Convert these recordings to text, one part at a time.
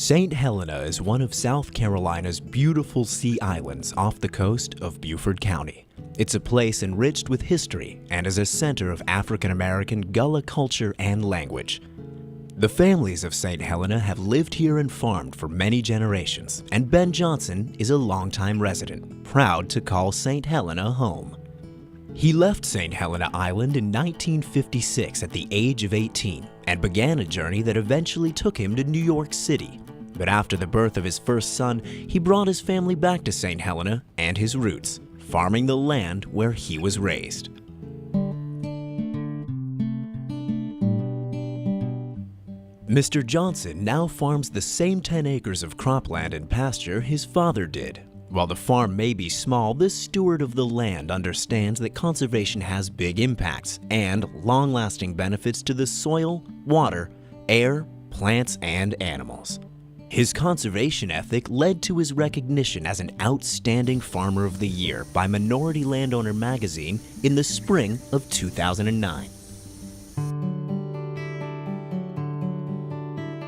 St. Helena is one of South Carolina's beautiful sea islands off the coast of Beaufort County. It's a place enriched with history and is a center of African-American Gullah culture and language. The families of St. Helena have lived here and farmed for many generations, and Ben Johnson is a longtime resident, proud to call St. Helena home. He left St. Helena Island in 1956 at the age of 18 and began a journey that eventually took him to New York City. But after the birth of his first son, he brought his family back to St. Helena and his roots, farming the land where he was raised. Mr. Johnson now farms the same 10 acres of cropland and pasture his father did. While the farm may be small, this steward of the land understands that conservation has big impacts and long-lasting benefits to the soil, water, air, plants, and animals. His conservation ethic led to his recognition as an outstanding farmer of the year by Minority Landowner magazine in the spring of 2009.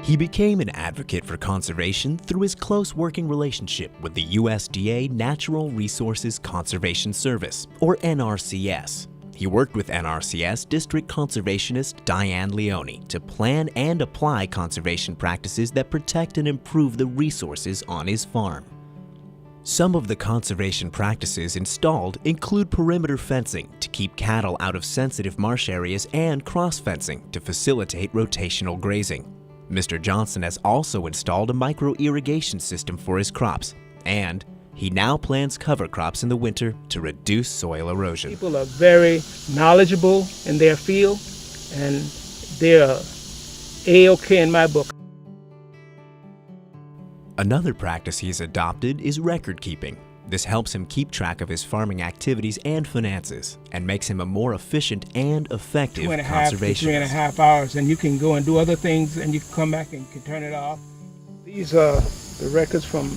He became an advocate for conservation through his close working relationship with the USDA Natural Resources Conservation Service, or NRCS. He worked with NRCS District Conservationist Diane Leone to plan and apply conservation practices that protect and improve the resources on his farm. Some of the conservation practices installed include perimeter fencing to keep cattle out of sensitive marsh areas and cross-fencing to facilitate rotational grazing. Mr. Johnson has also installed a micro-irrigation system for his crops, and he now plants cover crops in the winter to reduce soil erosion. People are very knowledgeable in their field, and they're A-OK in my book. Another practice he's adopted is record keeping. This helps him keep track of his farming activities and finances, and makes him a more efficient and effective conservationist. 3.5 hours, and you can go and do other things, and you can come back and can turn it off. These are the records from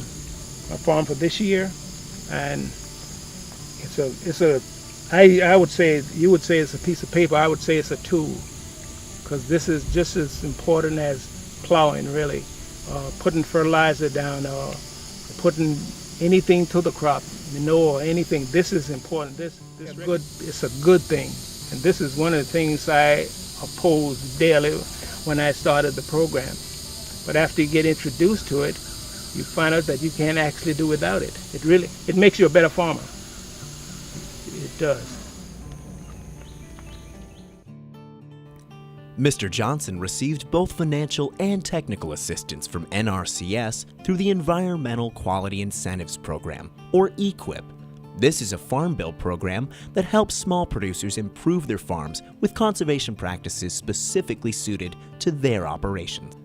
my farm for this year, and I would say, you would say it's a piece of paper. I would say it's a tool, because this is just as important as plowing, really, putting fertilizer down, or putting anything to the crop, manure, or anything. This is important. This good. It's a good thing, and this is one of the things I opposed daily when I started the program. But after you get introduced to it, you find out that you can't actually do without it. It makes you a better farmer. It does. Mr. Johnson received both financial and technical assistance from NRCS through the Environmental Quality Incentives Program, or EQIP. This is a farm bill program that helps small producers improve their farms with conservation practices specifically suited to their operations.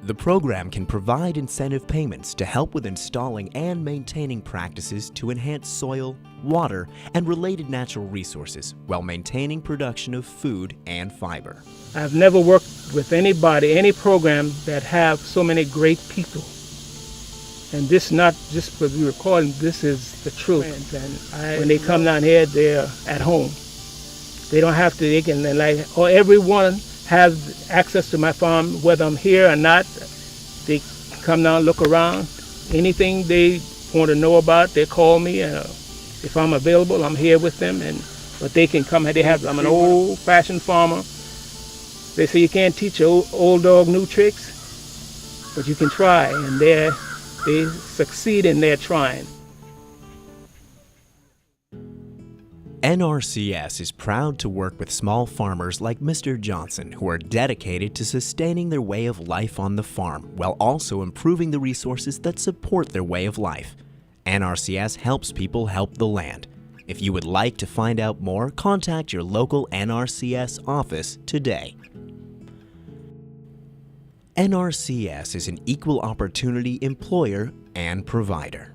The program can provide incentive payments to help with installing and maintaining practices to enhance soil, water, and related natural resources while maintaining production of food and fiber. I've never worked with any program that have so many great people. And this not just for the recording, this is the truth. And when they come down here, they're at home. They don't have to, they can, or everyone has access to my farm, whether I'm here or not. They come down, look around. Anything they want to know about, they call me. If I'm available, I'm here with them. But they can come. I'm an old-fashioned farmer. They say you can't teach an old dog new tricks, but you can try, and they succeed in their trying. NRCS is proud to work with small farmers like Mr. Johnson who are dedicated to sustaining their way of life on the farm while also improving the resources that support their way of life. NRCS helps people help the land. If you would like to find out more, contact your local NRCS office today. NRCS is an equal opportunity employer and provider.